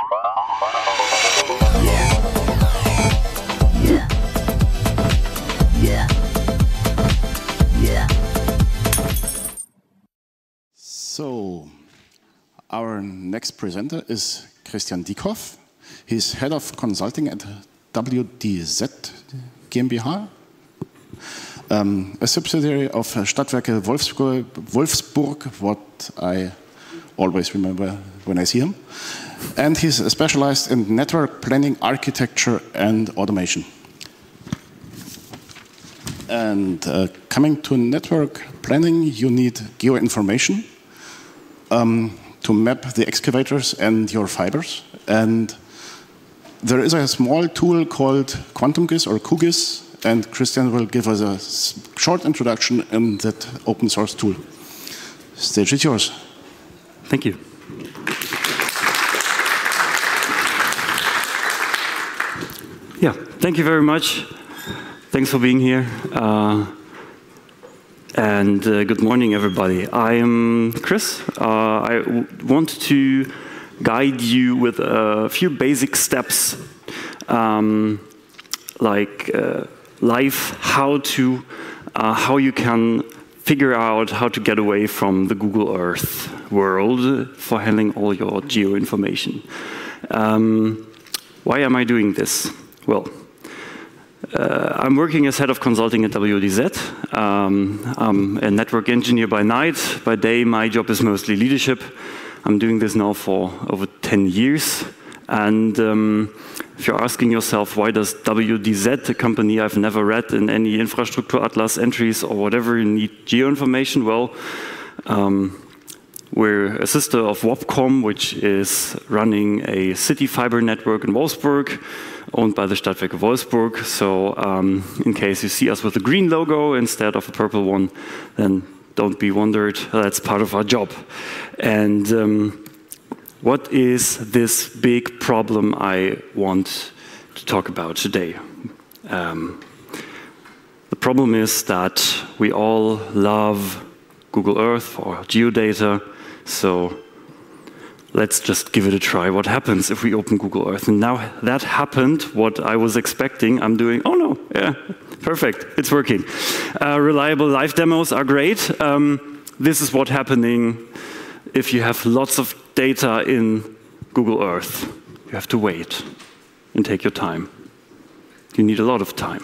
So, our next presenter is Christian Dieckhoff. He's head of consulting at WDZ GmbH, a subsidiary of Stadtwerke Wolfsburg, what I always remember when I see him. And he's specialized in network planning, architecture, and automation. And coming to network planning, you need geoinformation to map the excavators and your fibers. And there is a small tool called qGIS or qGIS, and Christian will give us a short introduction in that open source tool. Stage is yours. Thank you. Yeah, thank you very much. Thanks for being here. And good morning, everybody. I am Chris. I want to guide you with a few basic steps, like how you can figure out how to get away from the Google Earth world for handling all your geo information. Why am I doing this? Well, I'm working as head of consulting at WDZ. I'm a network engineer by night. By day, my job is mostly leadership. I'm doing this now for over 10 years. And if you're asking yourself, why does WDZ, a company I've never read in any infrastructure atlas entries or whatever, need geo-information? Well, we're a sister of Wobcom, which is running a city fiber network in Wolfsburg, owned by the Stadtwerke Wolfsburg. So in case you see us with a green logo instead of a purple one, then don't be wondered, that's part of our job. And what is this big problem I want to talk about today? The problem is that we all love Google Earth or geodata, so let's just give it a try. What happens if we open Google Earth? And now that happened, what I was expecting, I'm doing, oh no, yeah, perfect, it's working. Reliable live demos are great. This is what's happening if you have lots of data in Google Earth. You have to wait and take your time. You need a lot of time.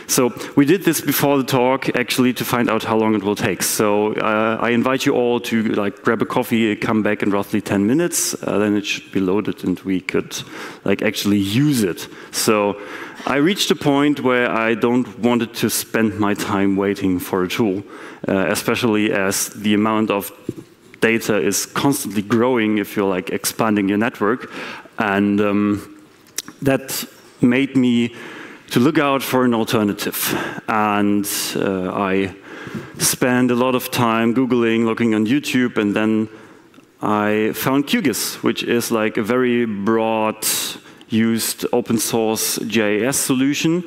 So we did this before the talk, actually, to find out how long it will take. So I invite you all to grab a coffee, come back in roughly 10 minutes. Then it should be loaded, and we could actually use it. So I reached a point where I don't want to spend my time waiting for a tool, especially as the amount of data is constantly growing if you're expanding your network. And that made me to look out for an alternative. And I spent a lot of time Googling, looking on YouTube, and then I found qGIS, which is a very broad used open source GIS solution.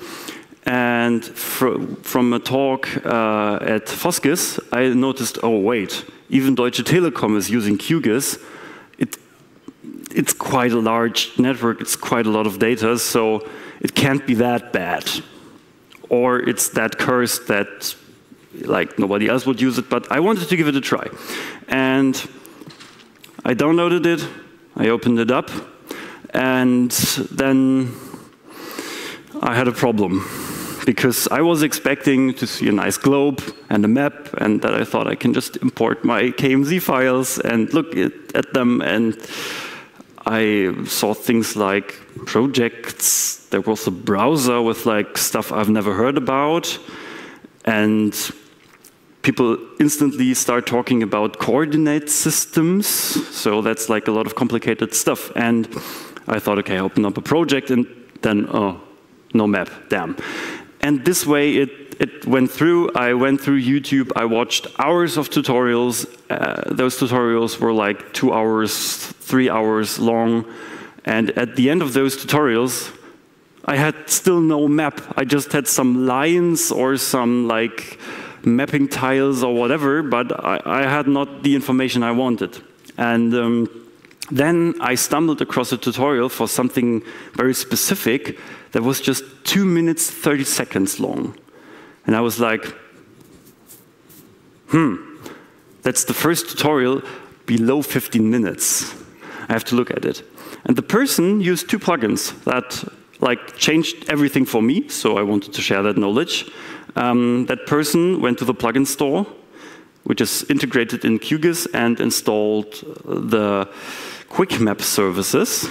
And from a talk at Foskis, I noticed, oh wait, even Deutsche Telekom is using qGIS. It's quite a large network, it's quite a lot of data, so it can't be that bad. Or it's that cursed that nobody else would use it, but I wanted to give it a try. And I downloaded it, I opened it up, and then I had a problem. Because I was expecting to see a nice globe and a map, and that I thought I can just import my KMZ files and look at them, and I saw things like projects. There was a browser with stuff I've never heard about, and people instantly start talking about coordinate systems, so that's a lot of complicated stuff. And I thought, okay, I open up a project, and then, oh, no map, damn. And this way it went through. I went through YouTube. I watched hours of tutorials. Those tutorials were 2 hours, 3 hours long. And at the end of those tutorials, I had still no map. I just had some lines or some mapping tiles or whatever, but I had not the information I wanted. And Then I stumbled across a tutorial for something very specific that was just 2 minutes, 30 seconds long. And I was like, that's the first tutorial below 15 minutes. I have to look at it. And the person used 2 plugins that like changed everything for me, so I wanted to share that knowledge. That person went to the plugin store, which is integrated in qGIS, and installed the Quick Map Services,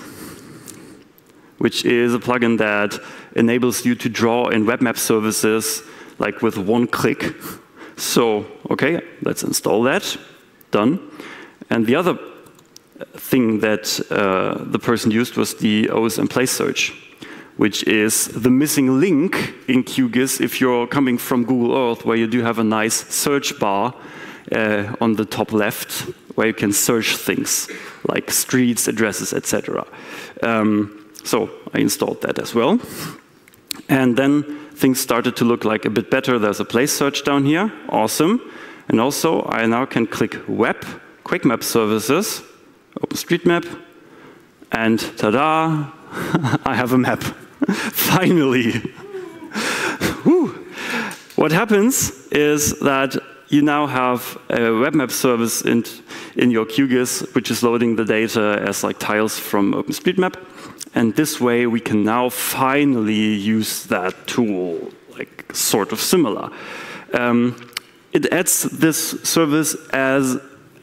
which is a plugin that enables you to draw in web map services like with 1 click. So, okay, let's install that. Done. And the other thing that the person used was the OSM place search, which is the missing link in qGIS if you're coming from Google Earth, where you do have a nice search bar on the top left, where you can search things like streets, addresses, etc. So I installed that as well. And then things started to look like a bit better. There's a place search down here. Awesome. And also, I now can click Web, Quick Map Services, OpenStreetMap, and ta-da, I have a map. Finally. Woo. What happens is that you now have a web map service in your qGIS, which is loading the data as like tiles from OpenStreetMap. And this way, we can now finally use that tool, like sort of similar. It adds this service as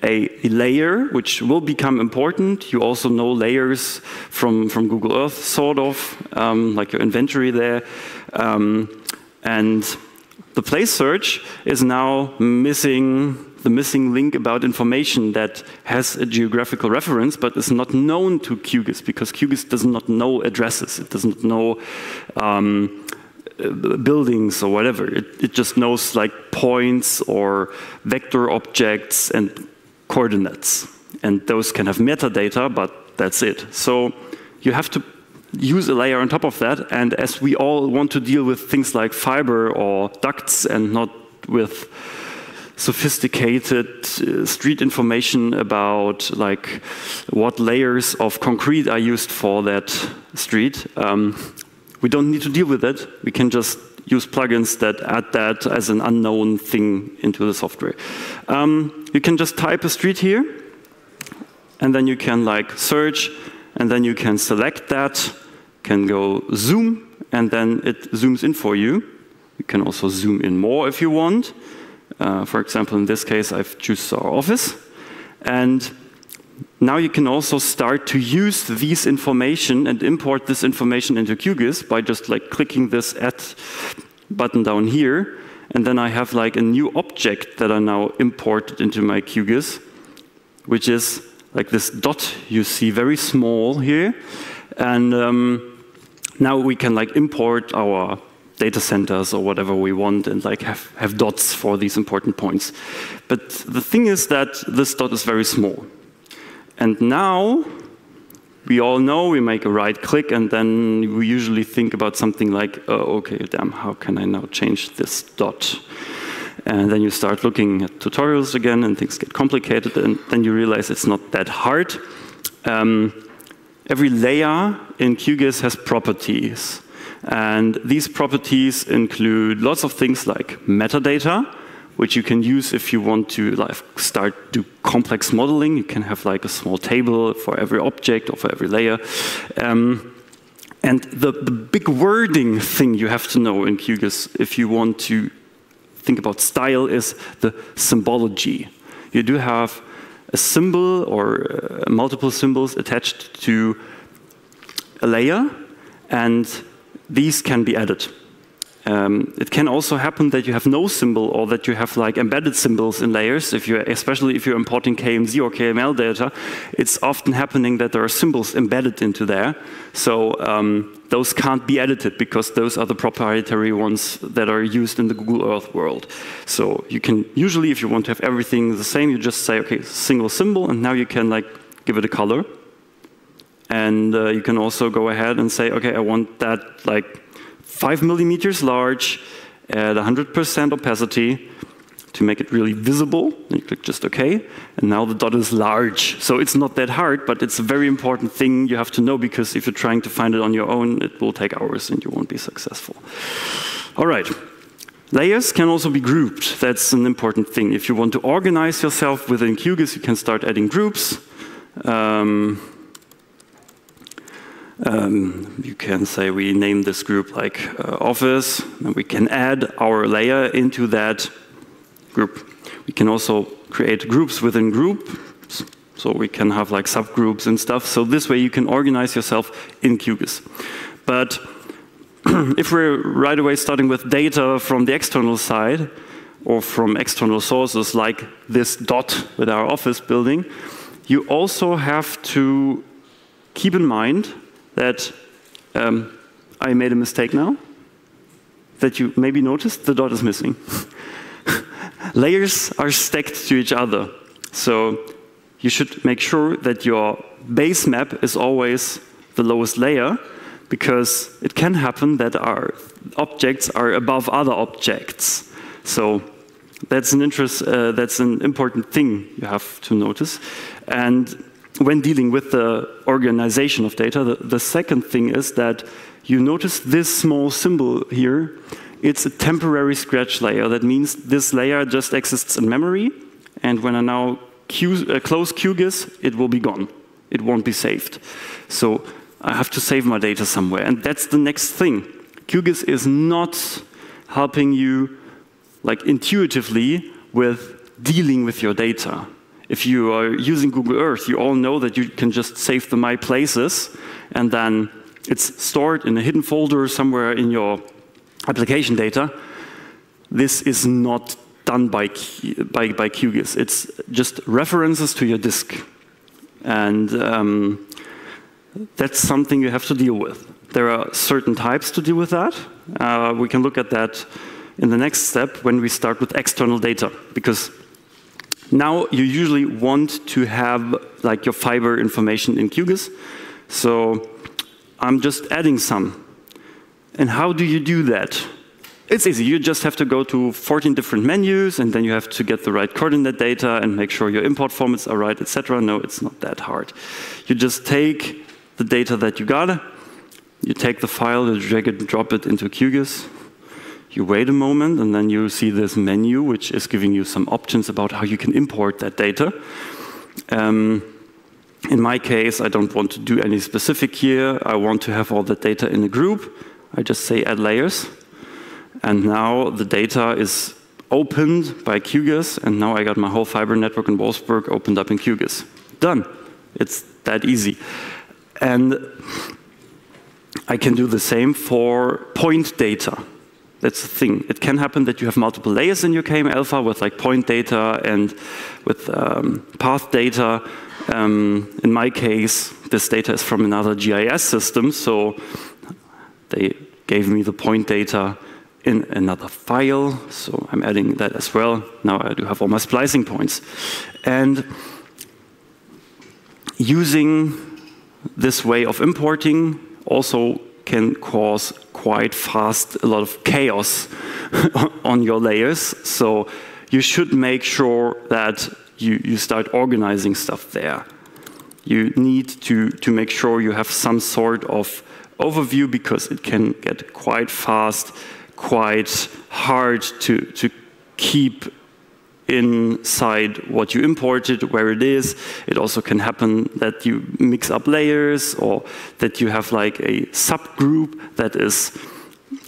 a layer, which will become important. You also know layers from Google Earth, sort of, like your inventory there. And the place search is now missing the missing link about information that has a geographical reference but is not known to qGIS, because qGIS does not know addresses. It does not know buildings or whatever. It just knows like points or vector objects and coordinates. And those can have metadata, but that's it. So you have to use a layer on top of that. And as we all want to deal with things like fiber or ducts and not with sophisticated street information about like what layers of concrete are used for that street, we don't need to deal with it. We can just use plugins that add that as an unknown thing into the software. You can just type a street here, and then you can like search, and then you can select that, can go zoom, and then it zooms in for you. You can also zoom in more if you want. For example, in this case, I've chosen our office. And now you can also start to use these information and import this information into qGIS by just like clicking this add button down here. And then I have like a new object that I now imported into my qGIS, which is like this dot you see, very small here. And now we can like import our data centers or whatever we want and like have dots for these important points. But the thing is that this dot is very small. And now we all know we make a right click, and then we usually think about something like, oh, okay, damn, how can I now change this dot? And then you start looking at tutorials again, and things get complicated, and then you realize it's not that hard. Every layer in qGIS has properties. And these properties include lots of things like metadata, which you can use if you want to like start do complex modeling. You can have like a small table for every object or for every layer. And the big wording thing you have to know in qGIS if you want to think about style is the symbology. You do have a symbol or multiple symbols attached to a layer, and these can be added. It can also happen that you have no symbol, or that you have like embedded symbols in layers. Especially if you're importing KMZ or KML data, it's often happening that there are symbols embedded into there. So those can't be edited because those are the proprietary ones that are used in the Google Earth world. So you can usually, if you want to have everything the same, you just say, okay, single symbol, and now you can like give it a color. And you can also go ahead and say, okay, I want that like 5 millimeters large at 100% opacity to make it really visible. And you click just OK. And now the dot is large. So it's not that hard, but it's a very important thing you have to know, because if you're trying to find it on your own, it will take hours and you won't be successful. All right. Layers can also be grouped. That's an important thing. If you want to organize yourself within qGIS, you can start adding groups. You can say we name this group like office, and we can add our layer into that group. We can also create groups within groups, so we can have like subgroups and stuff. So this way you can organize yourself in qGIS. But if we're right away starting with data from the external side or from external sources like this dot with our office building, you also have to keep in mind that I made a mistake now, that you maybe noticed the dot is missing. Layers are stacked to each other. So you should make sure that your base map is always the lowest layer, because it can happen that our objects are above other objects. So that's an important thing you have to notice. And when dealing with the organization of data, the second thing is that you notice this small symbol here. It's a temporary scratch layer. That means this layer just exists in memory, and when I now close qGIS, it will be gone. It won't be saved. So I have to save my data somewhere, and that's the next thing. qGIS is not helping you like intuitively with dealing with your data. If you are using Google Earth, you all know that you can just save the My Places, and then it's stored in a hidden folder somewhere in your application data. This is not done by qGIS. It's just references to your disk. And that's something you have to deal with. There are certain types to deal with that. We can look at that in the next step when we start with external data, because now you usually want to have like your fiber information in qGIS. So I'm just adding some. And how do you do that? It's easy. You just have to go to 14 different menus, and then you have to get the right coordinate data and make sure your import formats are right, etc. No, it's not that hard. You just take the data that you got, you take the file, you drag it and drop it into qGIS, you wait a moment, and then you see this menu, which is giving you some options about how you can import that data. In my case, I don't want to do any specific here. I want to have all the data in a group. I just say add layers. And now the data is opened by qGIS, and now I got my whole fiber network in Wolfsburg opened up in qGIS. Done. It's that easy. And I can do the same for point data. That's the thing. It can happen that you have multiple layers in your KM-alpha with like point data and with path data. In my case, this data is from another GIS system, so they gave me the point data in another file, so I'm adding that as well. Now I do have all my splicing points. And using this way of importing also can cause quite fast a lot of chaos on your layers. So you should make sure that you start organizing stuff there. You need to make sure you have some sort of overview, because it can get quite fast, quite hard to keep inside what you imported, where it is. It also can happen that you mix up layers, or that you have like a subgroup that is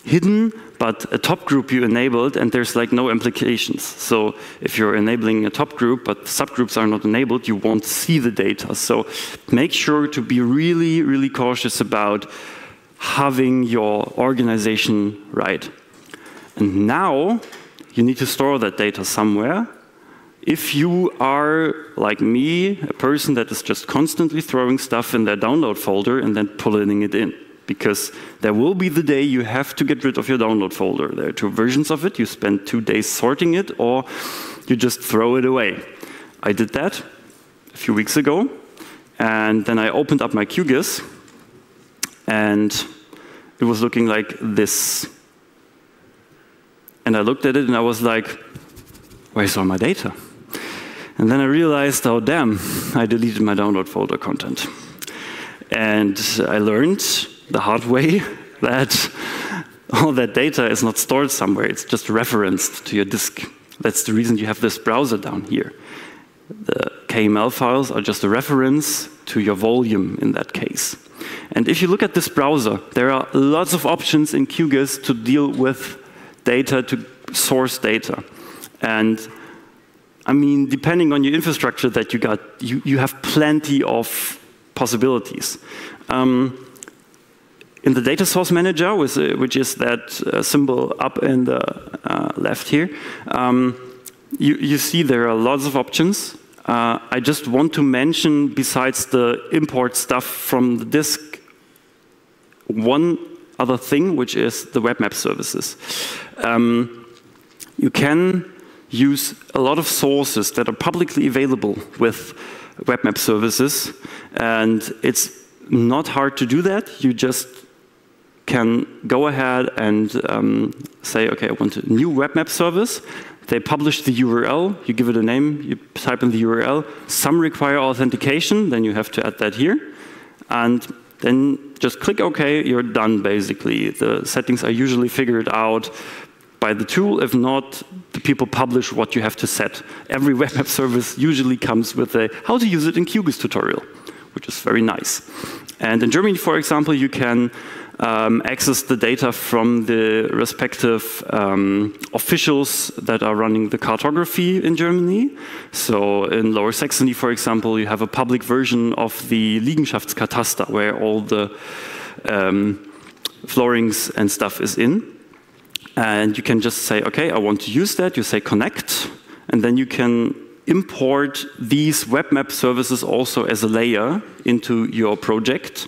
hidden, but a top group you enabled, and there's like no implications. So if you're enabling a top group, but subgroups are not enabled, you won't see the data. So make sure to be really, really cautious about having your organization right. And now you need to store that data somewhere. If you are, like me, a person that is just constantly throwing stuff in their download folder and then pulling it in, because there will be the day you have to get rid of your download folder. There are two versions of it. You spend 2 days sorting it, or you just throw it away. I did that a few weeks ago, and then I opened up my qGIS, and it was looking like this. And I looked at it and I was like, where's all my data? And then I realized, oh damn, I deleted my download folder content. And I learned the hard way that all that data is not stored somewhere, it's just referenced to your disk. That's the reason you have this browser down here. The KML files are just a reference to your volume in that case. And if you look at this browser, there are lots of options in qGIS to deal with data, to source data. And I mean, depending on your infrastructure that you got, you have plenty of possibilities. In the data source manager, which is that symbol up in the left here, you see there are lots of options. I just want to mention, besides the import stuff from the disk, one other thing, which is the web map services. You can use a lot of sources that are publicly available with web map services, and it's not hard to do that. You just can go ahead and say, okay, I want a new web map service. They publish the URL, you give it a name, you type in the URL. Some require authentication, then you have to add that here. And then just click OK, you're done basically. The settings are usually figured out by the tool. If not, the people publish what you have to set. Every web app service usually comes with a how to use it in qGIS tutorial, which is very nice. And in Germany, for example, you can access the data from the respective officials that are running the cartography in Germany. So in Lower Saxony, for example, you have a public version of the Liegenschaftskataster where all the floorings and stuff is in. And you can just say, okay, I want to use that. You say connect, and then you can import these web map services also as a layer into your project.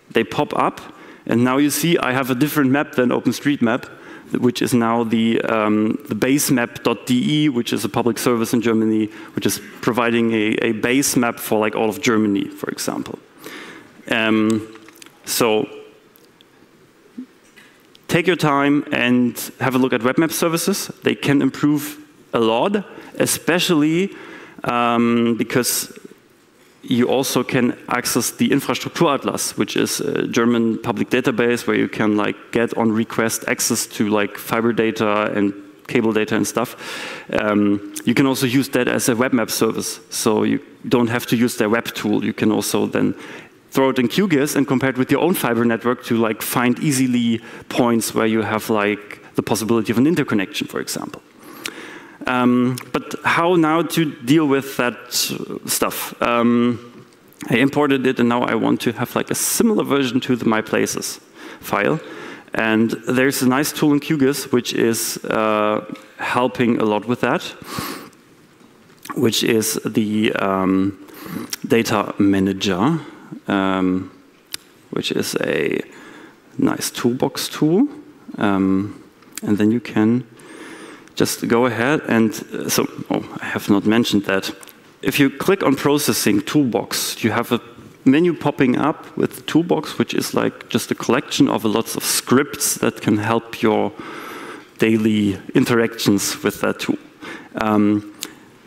They pop up. And now you see I have a different map than OpenStreetMap, which is now the basemap.de, which is a public service in Germany, which is providing a base map for like all of Germany, for example. So take your time and have a look at web map services. They can improve a lot, especially because you also can access the Infrastrukturatlas, which is a German public database where you can like get on request access to like fiber data and cable data and stuff. You can also use that as a web map service. So you don't have to use their web tool. You can also then throw it in qGIS and compare it with your own fiber network to like find easily points where you have like the possibility of an interconnection, for example. But how now to deal with that stuff? I imported it, and now I want to have like a similar version to the My Places file. And there's a nice tool in qGIS which is helping a lot with that, which is the Data Manager, which is a nice toolbox tool. And then you can just go ahead and, I have not mentioned that. If you click on Processing Toolbox, you have a menu popping up with Toolbox, which is like just a collection of lots of scripts that can help your daily interactions with that tool.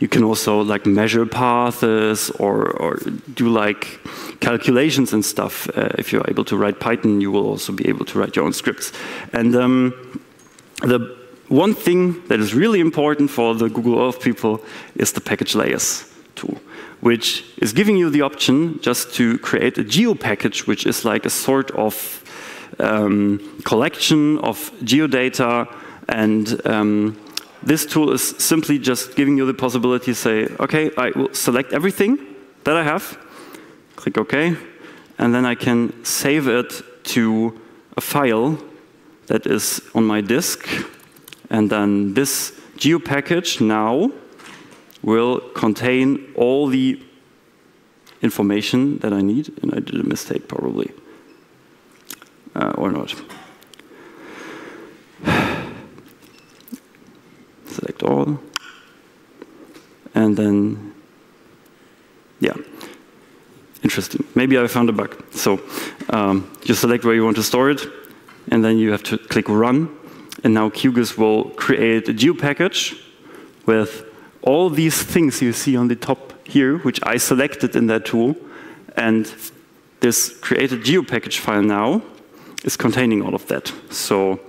You can also like measure paths or do like calculations and stuff. If you're able to write Python, you will also be able to write your own scripts. And the one thing that is really important for the Google Earth people is the package layers tool, which is giving you the option just to create a geo package, which is like a sort of collection of geodata. And this tool is simply just giving you the possibility to say, okay, I will select everything that I have, click OK, and then I can save it to a file that is on my disk. And then this geo package now will contain all the information that I need. And I did a mistake probably, or not. Select all. And then, yeah, interesting. Maybe I found a bug. So you select where you want to store it, and then you have to click Run. And now qGIS will create a geo package with all these things you see on the top here, which I selected in that tool, and this created geopackage file now is containing all of that. So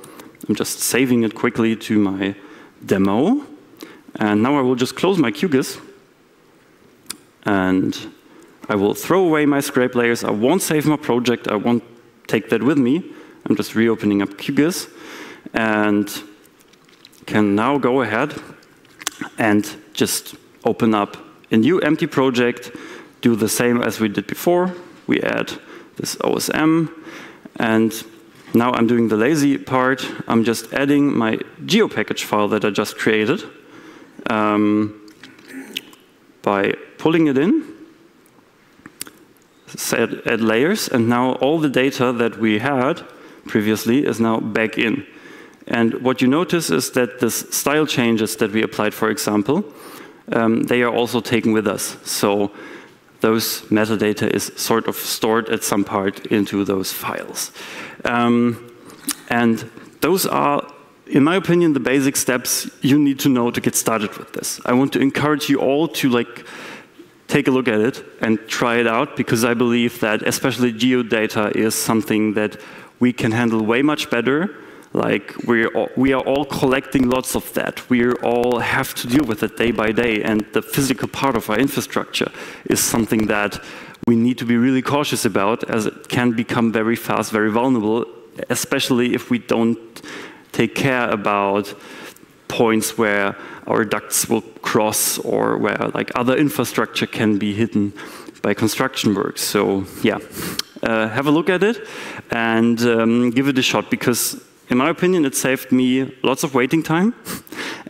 I'm just saving it quickly to my demo. And now I will just close my qGIS. And I will throw away my scrape layers. I won't save my project. I won't take that with me. I'm just reopening up qGIS. And can now go ahead and just open up a new empty project, do the same as we did before. We add this OSM, and now I'm doing the lazy part. I'm just adding my geopackage file that I just created by pulling it in, add layers, and now all the data that we had previously is now back in. And what you notice is that the style changes that we applied, for example, they are also taken with us. So those metadata is sort of stored at some part into those files. And those are, in my opinion, the basic steps you need to know to get started with this. I want to encourage you all to take a look at it and try it out, because I believe that especially geodata is something that we can handle way much better. Like we are all collecting lots of that. We all have to deal with it day by day, and the physical part of our infrastructure is something that we need to be really cautious about, as it can become very fast, very vulnerable, especially if we don't take care about points where our ducts will cross or where other infrastructure can be hidden by construction work. So yeah, have a look at it and give it a shot, because in my opinion, it saved me lots of waiting time,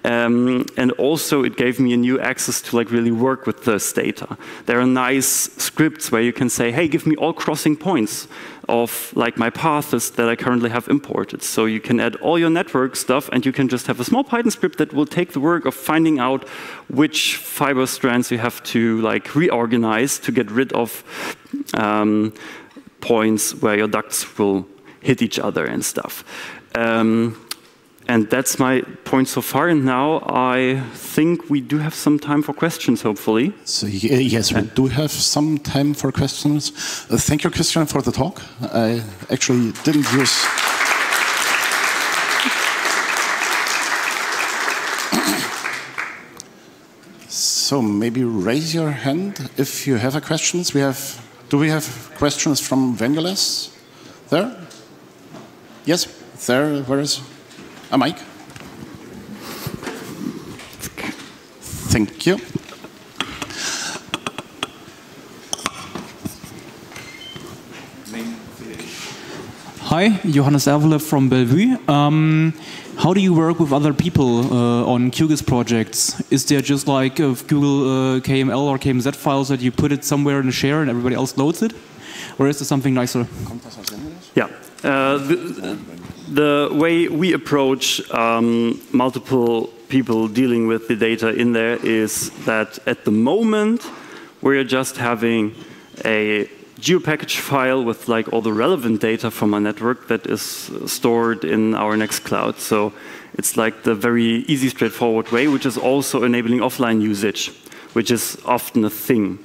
and also it gave me a new access to really work with this data. There are nice scripts where you can say, hey, give me all crossing points of my paths that I currently have imported. So you can add all your network stuff, and you can just have a small Python script that will take the work of finding out which fiber strands you have to reorganize to get rid of points where your ducts will hit each other and stuff. And that's my point so far, and now I think we do have some time for questions, hopefully. So yes, we do have some time for questions. Thank you, Christian, for the talk. I actually didn't use... So maybe raise your hand if you have a questions. Do we have questions from Vangelis? There? Yes, there. Where is a mic? Thank you. Hi, Johannes Ervele from Bellevue. How do you work with other people on qGIS projects? Is there just Google KML or KMZ files that you put it somewhere in a share and everybody else loads it? Or is there something nicer? Yeah. The way we approach multiple people dealing with the data in there is that at the moment we're just having a geopackage file with all the relevant data from our network that is stored in our Nextcloud. So it's the very easy, straightforward way, which is also enabling offline usage, which is often a thing.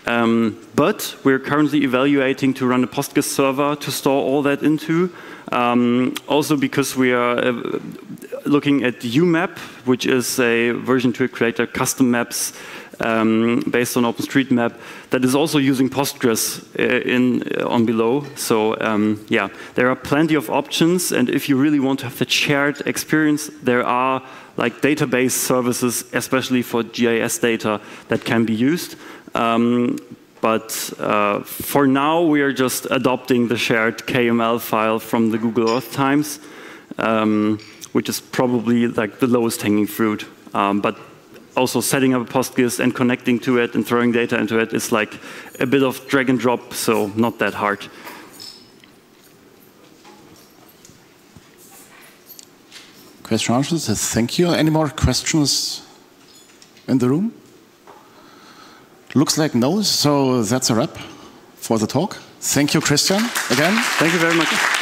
But we're currently evaluating to run a PostGIS server to store all that into. Also because we are looking at UMap, which is a version to create custom maps based on OpenStreetMap that is also using Postgres on below. So yeah, there are plenty of options, and if you really want to have the shared experience, there are database services, especially for GIS data, that can be used. But for now, we are just adopting the shared KML file from the Google Earth Times, which is probably the lowest hanging fruit. But also setting up a PostGIS and connecting to it and throwing data into it is a bit of drag and drop, so not that hard. Question answers. Thank you. Any more questions in the room? Looks like no, so that's a wrap for the talk. Thank you, Christian, again. Thank you very much.